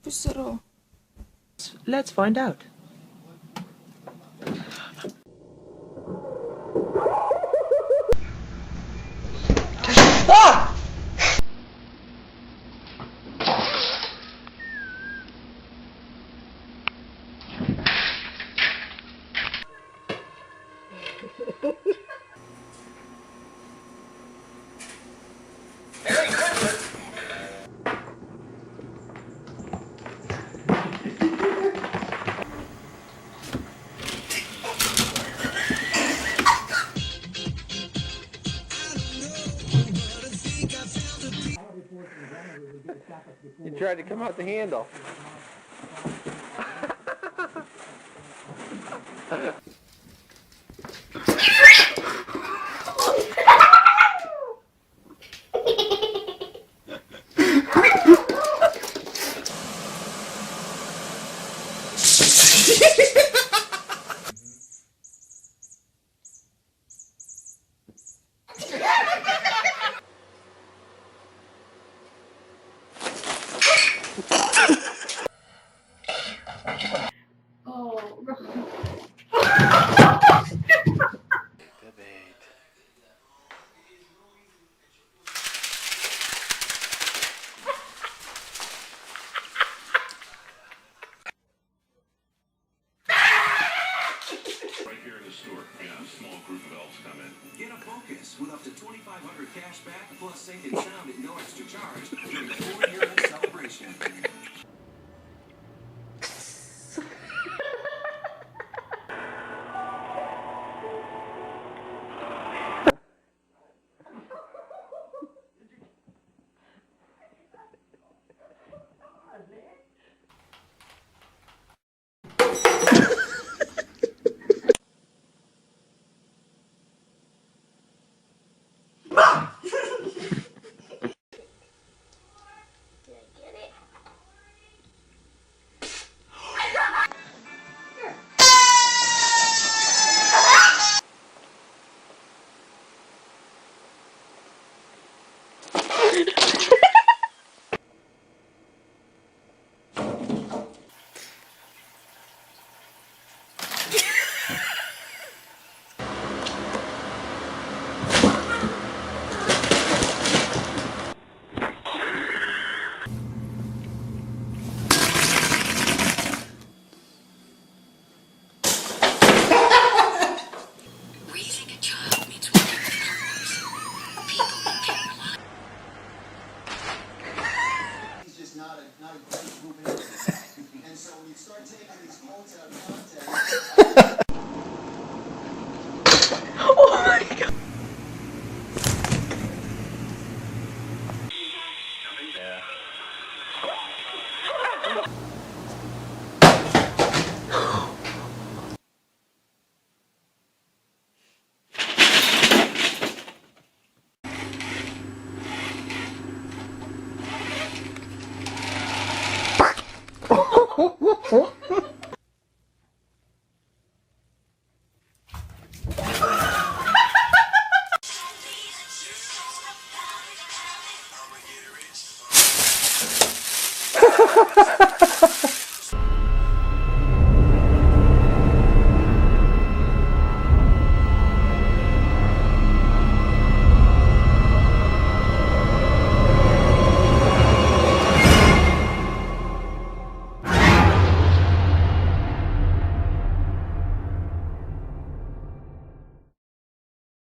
Busero. Let's find out. Ah! You tried to come out the handle. Get a Focus with up to $2,500 cash back plus sync and sound at no extra charge during the 4-year celebration. Raising a child means working with partners, people who can rely. He's just not a great group in. And so when you start taking these quotes out of context. Oh my god. Ha ha ha!